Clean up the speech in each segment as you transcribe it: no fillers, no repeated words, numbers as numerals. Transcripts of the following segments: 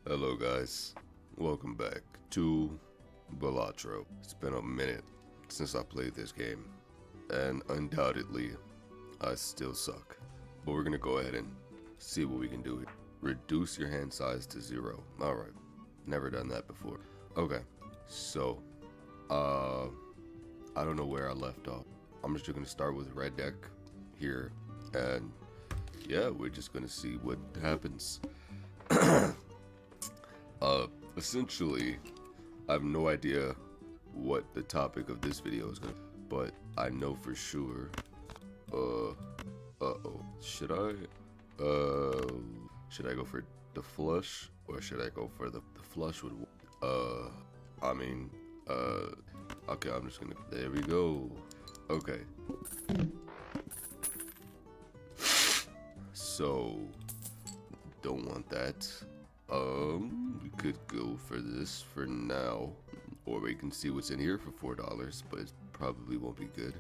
Hello guys, welcome back to Balatro. It's been a minute since I played this game, and undoubtedly, I still suck. But we're gonna go ahead and see what we can do here. Reduce your hand size to 0. Alright, never done that before. Okay, so, I don't know where I left off. I'm just gonna start with red deck here, and yeah, we're just gonna see what happens. Essentially, I have no idea what the topic of this video is gonna be, but I know for sure, should I go for the flush, or should I go for the flush with, okay, I'm just gonna, there we go, okay. So, don't want that. We could go for this for now, or we can see what's in here for $4, but it probably won't be good.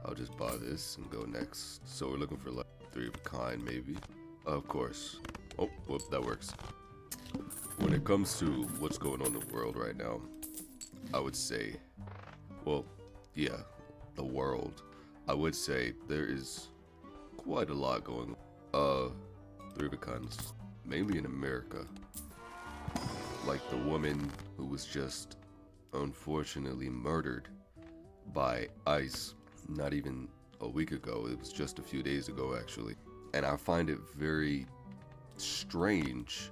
I'll just buy this and go next. So we're looking for like 3 of a kind, maybe. Of course. Oh, whoop, that works. When it comes to what's going on in the world right now, I would say, well, yeah, the world. I would say there is quite a lot going on. 3 of a kinds, mainly in America. Like the woman who was just unfortunately murdered by ICE not even a week ago. It was just a few days ago, actually. And I find it very strange,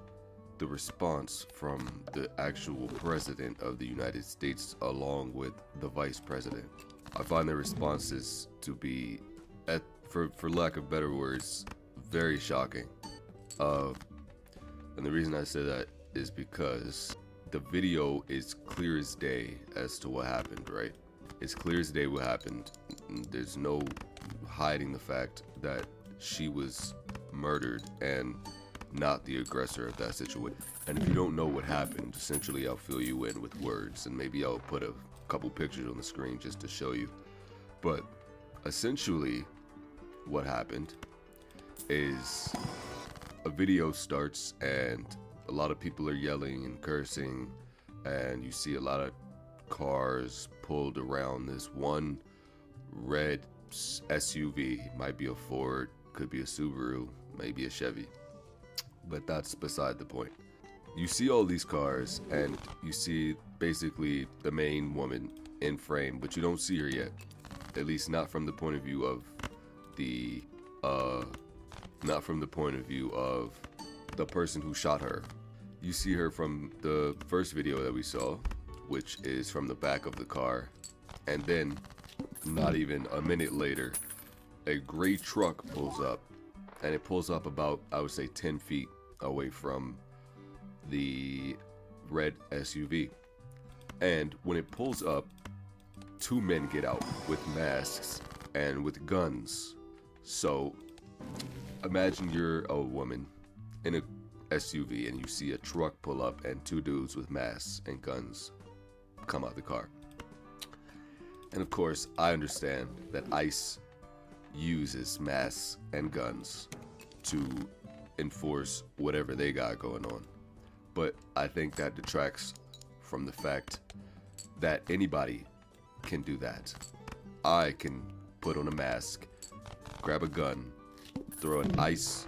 the response from the actual president of the United States along with the vice president. I find their responses to be, for lack of better words, very shocking. And the reason I say that is because the video is clear as day as to what happened, right? It's clear as day what happened. There's no hiding the fact that she was murdered and not the aggressor of that situation. And if you don't know what happened, essentially I'll fill you in with words, and maybe I'll put a couple pictures on the screen just to show you. But essentially what happened is a video starts and a lot of people are yelling and cursing, and you see a lot of cars pulled around this one red SUV. Might be a Ford, could be a Subaru, maybe a Chevy, but that's beside the point. You see all these cars and you see basically the main woman in frame, but you don't see her yet, at least not from the point of view of the the person who shot her. You see her from the first video that we saw, which is from the back of the car, and then not even a minute later, a gray truck pulls up, and it pulls up about, I would say, 10 feet away from the red SUV. And when it pulls up, 2 men get out with masks and with guns. So imagine you're a woman in a SUV and you see a truck pull up and 2 dudes with masks and guns come out the car. And of course, I understand that ICE uses masks and guns to enforce whatever they got going on. But I think that detracts from the fact that anybody can do that. I can put on a mask, grab a gun, throw an ICE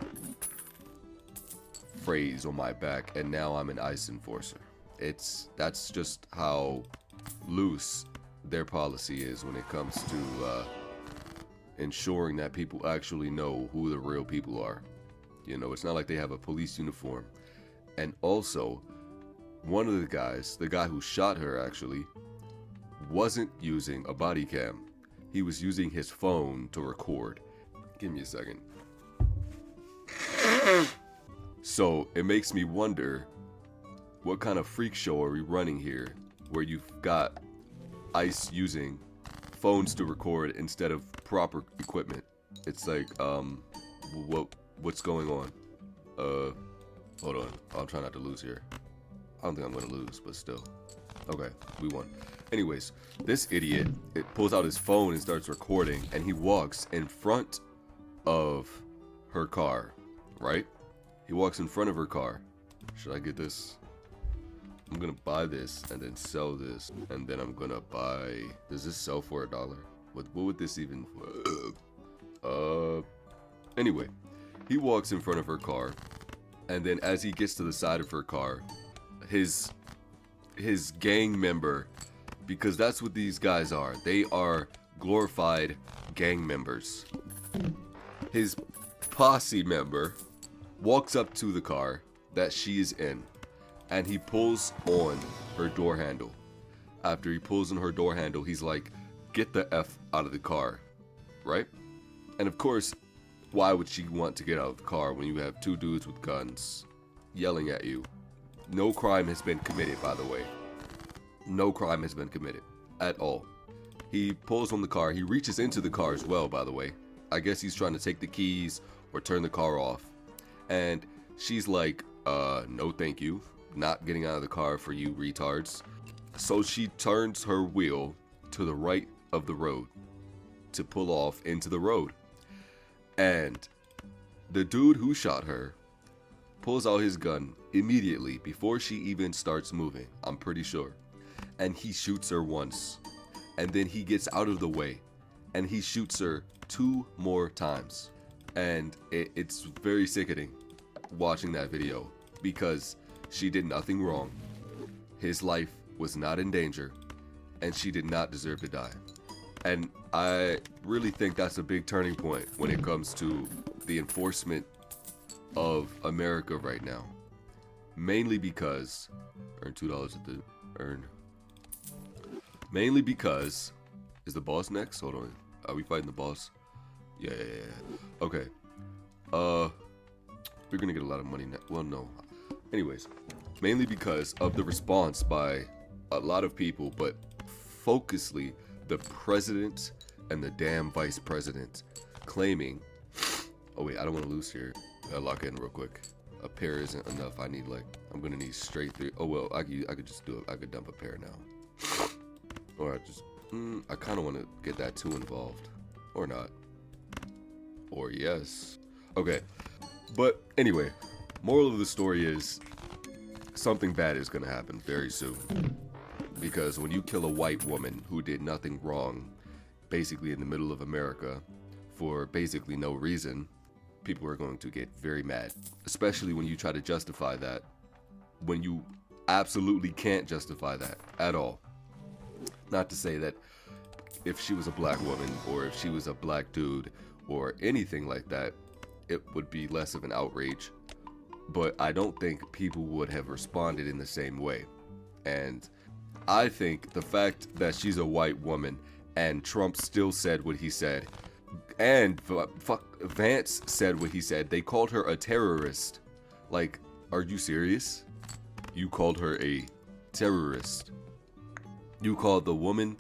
phrase on my back, and now I'm an ICE enforcer. That's just how loose their policy is when it comes to ensuring that people actually know who the real people are. You know, it's not like they have a police uniform. And also, one of the guys, the guy who shot her actually, wasn't using a body cam. He was using his phone to record. Give me a second. So it makes me wonder, what kind of freak show are we running here, where you've got ICE using phones to record instead of proper equipment? It's like, what's going on? Hold on, I'll try not to lose here. I don't think I'm gonna lose, but still. Okay, we won. Anyways, this idiot, it pulls out his phone and starts recording, and he walks in front of her car, right? He walks in front of her car, Should I get this? I'm gonna buy this and then sell this, and then I'm gonna buy. Does this sell for $1? What would this even? Anyway, he walks in front of her car, and then as he gets to the side of her car, his gang member, because that's what these guys are. They are glorified gang members. His posse member walks up to the car that she is in, and he pulls on her door handle. After he pulls on her door handle, he's like, "Get the F out of the car," right? And of course, why would she want to get out of the car when you have two dudes with guns yelling at you? No crime has been committed, by the way. No crime has been committed at all. He pulls on the car. He reaches into the car as well, by the way. I guess he's trying to take the keys or turn the car off. And she's like, no thank you. Not getting out of the car for you retards. So she turns her wheel to the right of the road to pull off into the road. And the dude who shot her pulls out his gun immediately before she even starts moving, I'm pretty sure. And he shoots her once. And then he gets out of the way and he shoots her 2 more times. And it's very sickening watching that video because she did nothing wrong. His life was not in danger and she did not deserve to die. And I really think that's a big turning point when it comes to the enforcement of America right now. Mainly because earn $2 at the earn. Mainly because is the boss next? Hold on. Are we fighting the boss? Yeah. Okay. We're gonna get a lot of money now. Well, no. Anyways, mainly because of the response by a lot of people, but focusedly the president and the damn vice president claiming. Oh wait, I don't want to lose here. I'll lock in real quick. A pair isn't enough. I need I'm gonna need straight through. Oh well, I could just do it. I could dump a pair now. Or I just, I kind of want to get that too involved. Or not. Or yes. Okay. But anyway, moral of the story is something bad is going to happen very soon. Because when you kill a white woman who did nothing wrong, basically in the middle of America, for basically no reason, people are going to get very mad. Especially when you try to justify that. When you absolutely can't justify that at all. Not to say that if she was a black woman or if she was a black dude or anything like that, it would be less of an outrage. But I don't think people would have responded in the same way. And I think the fact that she's a white woman and Trump still said what he said, and Vance said what he said, they called her a terrorist. Like, are you serious? You called her a terrorist. You called the woman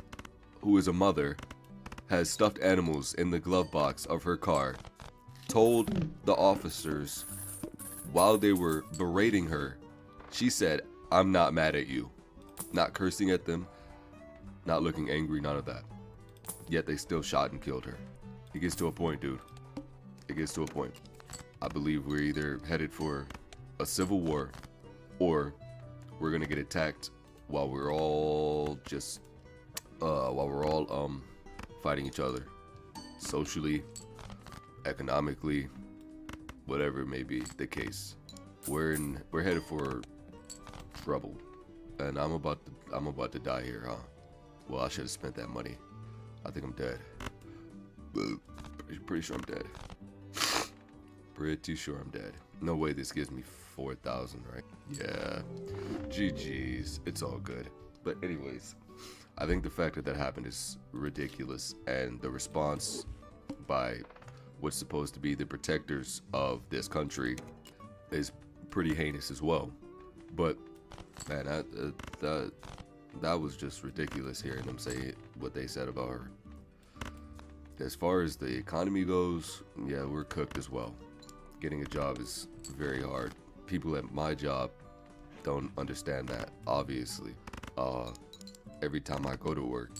who is a mother, has stuffed animals in the glove box of her car, told the officers while they were berating her, she said, "I'm not mad at you." Not cursing at them, not looking angry, none of that. Yet they still shot and killed her. It gets to a point, dude. It gets to a point. I believe we're either headed for a civil war or we're gonna get attacked while we're all just fighting each other socially, economically, whatever it may be the case. We're headed for trouble, and I'm about to die here, huh? Well, I should have spent that money. I think I'm dead. Pretty sure I'm dead. Pretty sure I'm dead. No way this gives me 4,000, right? Yeah. GG's. It's all good. But anyways, I think the fact that happened is ridiculous, and the response by what's supposed to be the protectors of this country is pretty heinous as well. But man, that was just ridiculous hearing them say what they said about her. As far as the economy goes, yeah, we're cooked as well. Getting a job is very hard. People at my job don't understand that, obviously. Every time I go to work,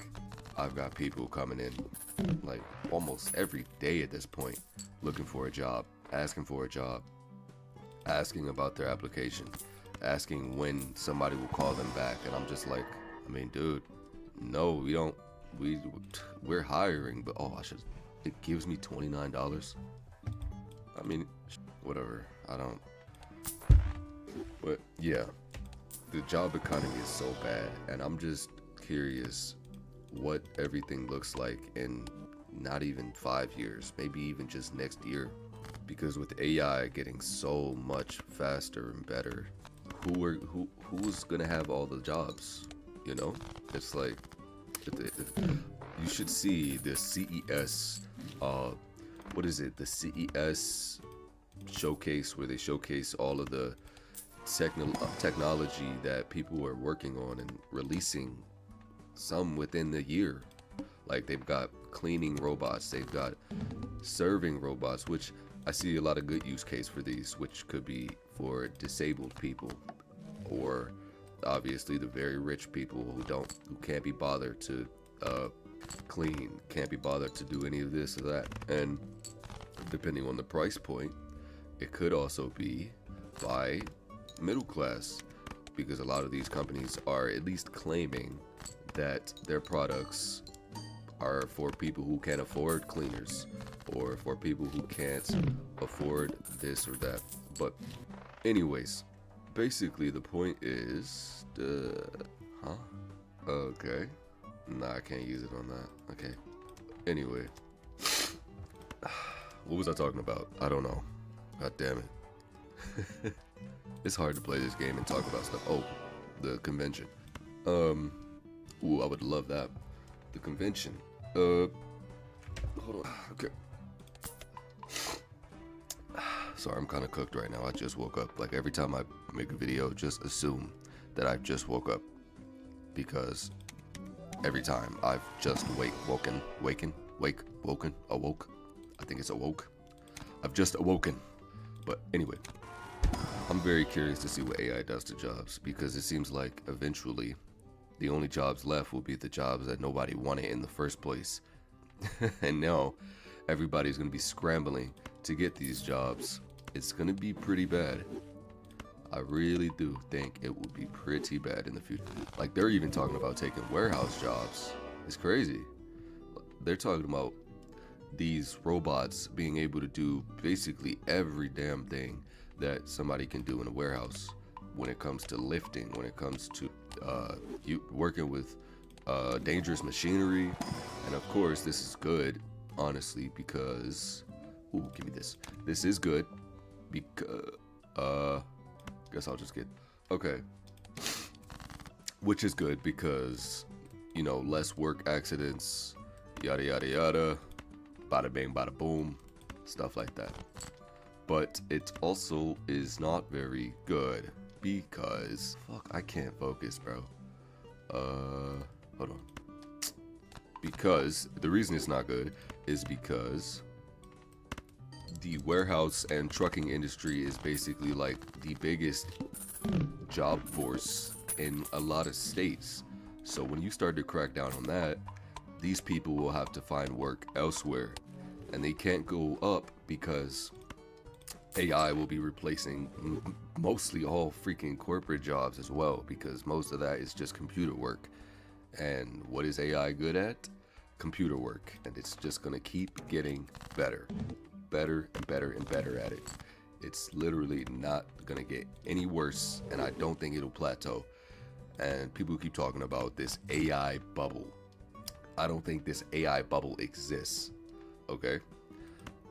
I've got people coming in like almost every day at this point, looking for a job, asking for a job, asking about their application, asking when somebody will call them back, and I'm just like, I mean, dude, no, we don't. We're hiring, but oh, I should. It gives me $29. I mean, whatever. I don't. But yeah, the job economy is so bad, and I'm just curious what everything looks like in not even 5 years, maybe even just next year. Because with AI getting so much faster and better, who's gonna have all the jobs? You know, it's like you should see the CES. What is it? The CES showcase where they showcase all of the technology that people are working on and releasing some within the year. Like they've got cleaning robots, they've got serving robots, which I see a lot of good use case for these, which could be for disabled people, or obviously the very rich people who can't be bothered to clean, can't be bothered to do any of this or that. And depending on the price point, it could also be by middle class, because a lot of these companies are at least claiming that their products are for people who can't afford cleaners, or for people who can't afford this or that. But anyways, basically the point is okay, nah, I can't use it on that. Okay, anyway, what was I talking about? I don't know, god damn it. It's hard to play this game and talk about stuff. Oh, the convention. Ooh, I would love that. The convention. Hold on. Okay. Sorry, I'm kind of cooked right now. I just woke up. Like every time I make a video, just assume that I just woke up, because every time I've just woken. I think it's awoke. I've just awoken. But anyway, I'm very curious to see what AI does to jobs, because it seems like eventually the only jobs left will be the jobs that nobody wanted in the first place. And now everybody's going to be scrambling to get these jobs. It's going to be pretty bad. I really do think it will be pretty bad in the future. Like they're even talking about taking warehouse jobs. It's crazy. They're talking about these robots being able to do basically every damn thing that somebody can do in a warehouse, when it comes to lifting, when it comes to you working with dangerous machinery. And of course this is good, honestly, because give me this. This is good because guess I'll just get okay. Which is good because, you know, less work accidents, yada yada yada, bada bang bada boom, stuff like that. But it also is not very good because fuck, I can't focus, bro. Hold on. Because the reason it's not good is because the warehouse and trucking industry is basically like the biggest job force in a lot of states. So when you start to crack down on that, these people will have to find work elsewhere, and they can't go up because AI will be replacing mostly all freaking corporate jobs as well, because most of that is just computer work. And what is AI good at? Computer work. And it's just gonna keep getting better and better and better at it. It's literally not gonna get any worse, and I don't think it'll plateau. And people keep talking about this AI bubble. I don't think this AI bubble exists. Okay?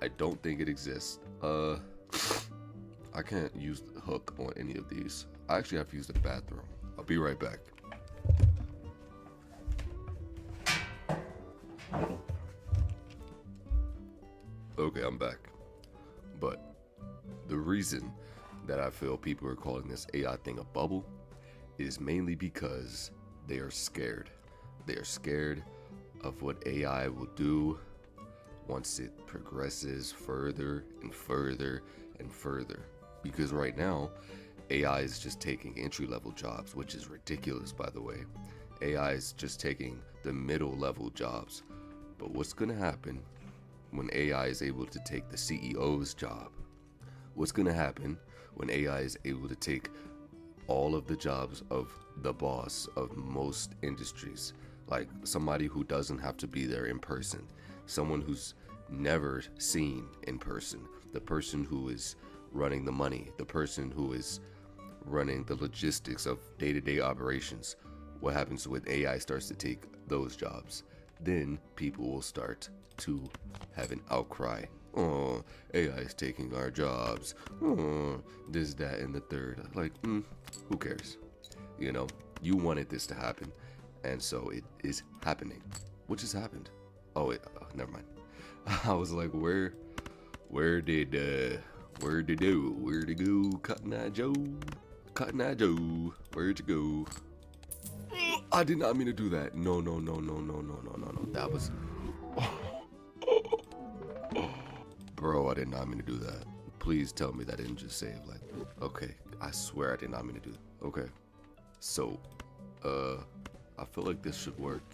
I don't think it exists. I can't use the hook on any of these. I actually have to use the bathroom. I'll be right back. Okay, I'm back. But the reason that I feel people are calling this AI thing a bubble is mainly because they are scared. They are scared of what AI will do once it progresses further and further and further. Because right now, AI is just taking entry-level jobs, which is ridiculous, by the way. AI is just taking the middle-level jobs. But what's gonna happen when AI is able to take the CEO's job? What's gonna happen when AI is able to take all of the jobs of the boss of most industries. Like somebody who doesn't have to be there in person, someone who's never seen in person, the person who is running the money, the person who is running the logistics of day-to-day operations. What happens when AI starts to take those jobs? Then people will start to have an outcry. Oh, AI is taking our jobs. Oh, this, that, and the third. Like, who cares? You know, you wanted this to happen, and so it is happening. What just happened? Oh, never mind. I was like, where did go, Cotton Eye Joe? Cotton Eye Joe, where'd you go? I did not mean to do that. No. That was, bro, I did not mean to do that. Please tell me that didn't just save. Like, okay, I swear I did not mean to do that. Okay, so, I feel like this should work.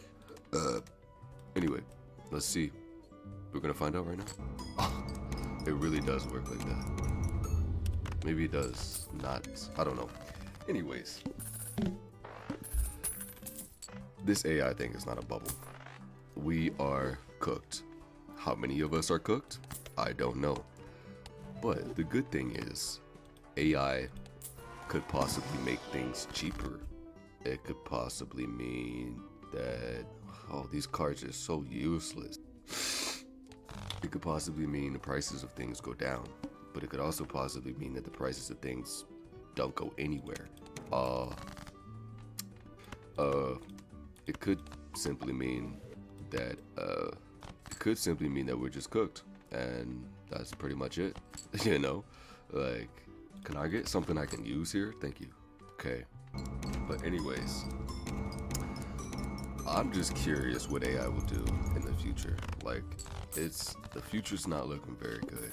Anyway, let's see. We're gonna find out right now. It really does work like that. Maybe it does not. I don't know. Anyways, this AI thing is not a bubble. We are cooked. How many of us are cooked? I don't know. But the good thing is, AI could possibly make things cheaper. It could possibly mean that, oh, these cards are so useless. It could possibly mean the prices of things go down, but it could also possibly mean that the prices of things don't go anywhere. It could simply mean that we're just cooked, and that's pretty much it. You know, like, can I get something I can use here? Thank you. Okay, but anyways, I'm just curious what AI will do in the future. Like, the future's not looking very good.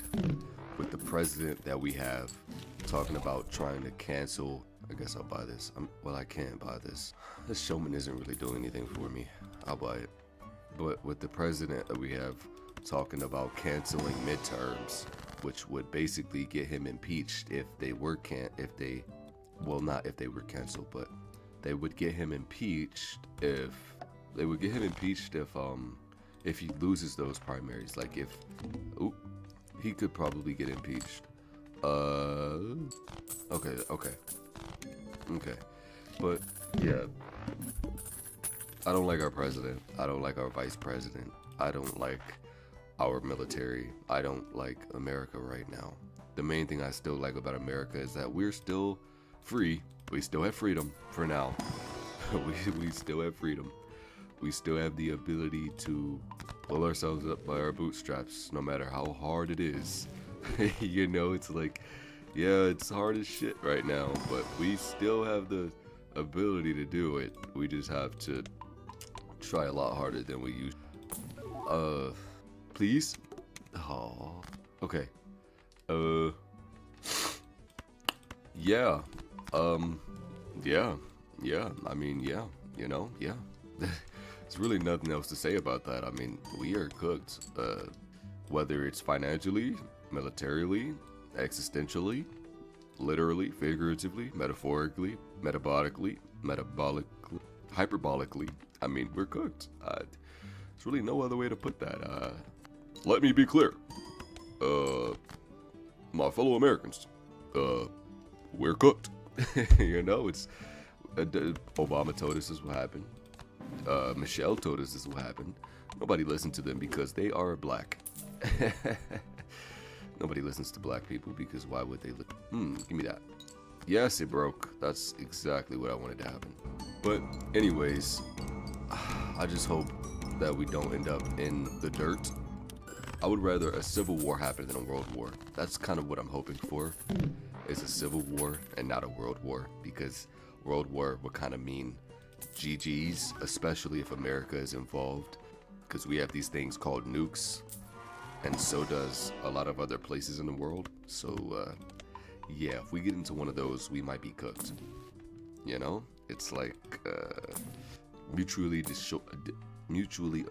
With the president that we have talking about trying to cancel, I guess I'll buy this. Well, I can't buy this. This showman isn't really doing anything for me. I'll buy it. But with the president that we have talking about canceling midterms, which would basically get him impeached if they were not if they were canceled, but they would get him impeached if if he loses those primaries. Like if he could probably get impeached. Okay. But yeah, I don't like our president. I don't like our vice president. I don't like our military. I don't like America right now. The main thing I still like about America is that we're still free. We still have freedom for now. we still have freedom. We still have the ability to pull ourselves up by our bootstraps, no matter how hard it is. You know, it's like, yeah, it's hard as shit right now, but we still have the ability to do it. We just have to try a lot harder than we used. Please? Oh, okay. Yeah. Yeah. I mean, yeah. You know, yeah. There's really nothing else to say about that. I mean, we are cooked. Whether it's financially, militarily, existentially, literally, figuratively, metaphorically, metabolically, hyperbolically. I mean, we're cooked. There's really no other way to put that. Let me be clear. My fellow Americans, we're cooked. You know, it's Obama told us this will happen. Michelle told us this will happen. Nobody listened to them because they are black. Nobody listens to black people because why would they look? Give me that. Yes, it broke. That's exactly what I wanted to happen. But anyways, I just hope that we don't end up in the dirt. I would rather a civil war happen than a world war. That's kind of what I'm hoping for, is a civil war and not a world war, because world war would kind of mean GG's, especially if America is involved, because we have these things called nukes, and so does a lot of other places in the world. So yeah, if we get into one of those, we might be cooked. You know, it's like mutually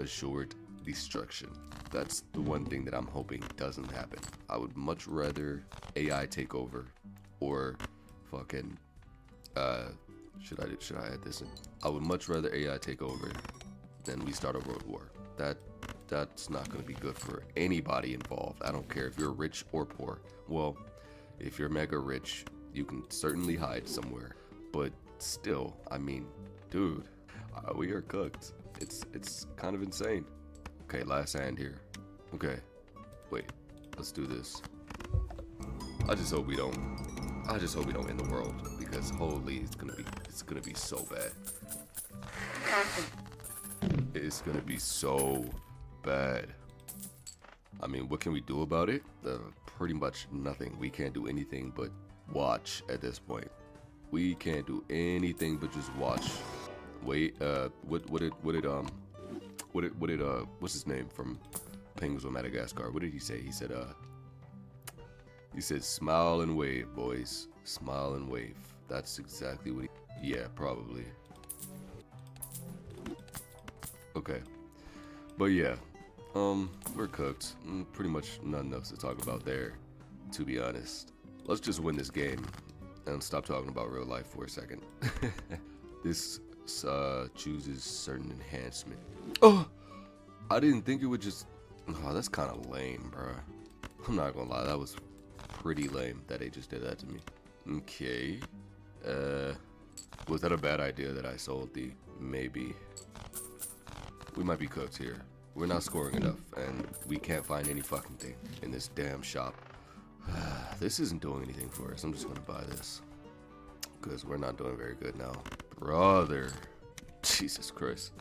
assured destruction. That's the one thing that I'm hoping doesn't happen. I would much rather AI take over, or fucking Should I add this in? I would much rather AI take over than we start a world war. That's not going to be good for anybody involved. I don't care if you're rich or poor. Well, if you're mega rich, you can certainly hide somewhere. But still, I mean, dude, we are cooked. It's kind of insane. Okay, last hand here. Okay, wait, let's do this. I just hope we don't end the world, because holy, it's gonna be so bad. It's gonna be so bad. I mean, what can we do about it? Pretty much nothing. We can't do anything but watch at this point. We can't do anything but just watch. Wait, what's his name from Penguins of Madagascar? What did he say? He said smile and wave, boys. Smile and wave. That's exactly what yeah, probably. Okay. But yeah, we're cooked. Pretty much nothing else to talk about there, to be honest. Let's just win this game and stop talking about real life for a second. This chooses certain enhancement. Oh, I didn't think it would just. Oh, that's kind of lame, bro. I'm not gonna lie, that was pretty lame that they just did that to me. Okay. Was that a bad idea that I sold the? Maybe. We might be cooked here. We're not scoring enough, and we can't find any fucking thing in this damn shop. This isn't doing anything for us. I'm just gonna buy this, because we're not doing very good now. Brother. Jesus Christ.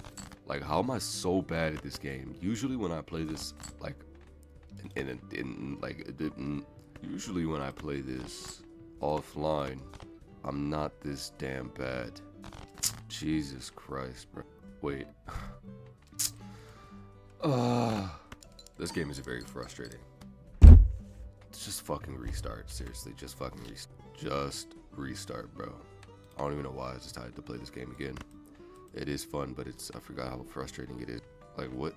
Like, how am I so bad at this game? Usually when I play this, like, usually when I play this offline, I'm not this damn bad. Jesus Christ, bro. Wait. This game is very frustrating. Just fucking restart. Seriously, just fucking restart. Just restart, bro. I don't even know why I decided to play this game again. It is fun, but I forgot how frustrating it is. Like, what?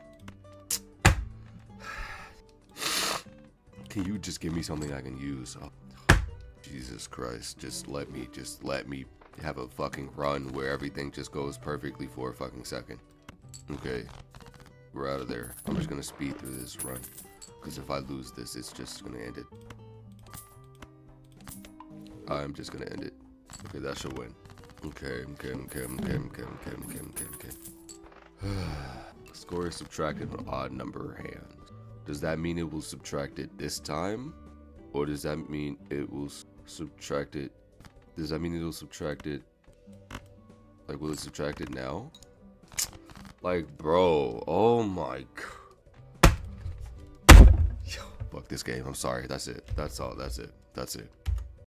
Can you just give me something I can use? Oh, Jesus Christ, just let me have a fucking run where everything just goes perfectly for a fucking second. Okay, we're out of there. I'm just gonna speed through this run, because if I lose this, it's just gonna end it. I'm just gonna end it. Okay, that should win. Okay. Score is subtracted on odd number of hands. Does that mean it will subtract it this time? Or does that mean it will subtract it? Does that mean it'll subtract it? Like, will it subtract it now? Like, bro, oh my god. Yo, fuck this game. I'm sorry. That's it. That's all. That's it.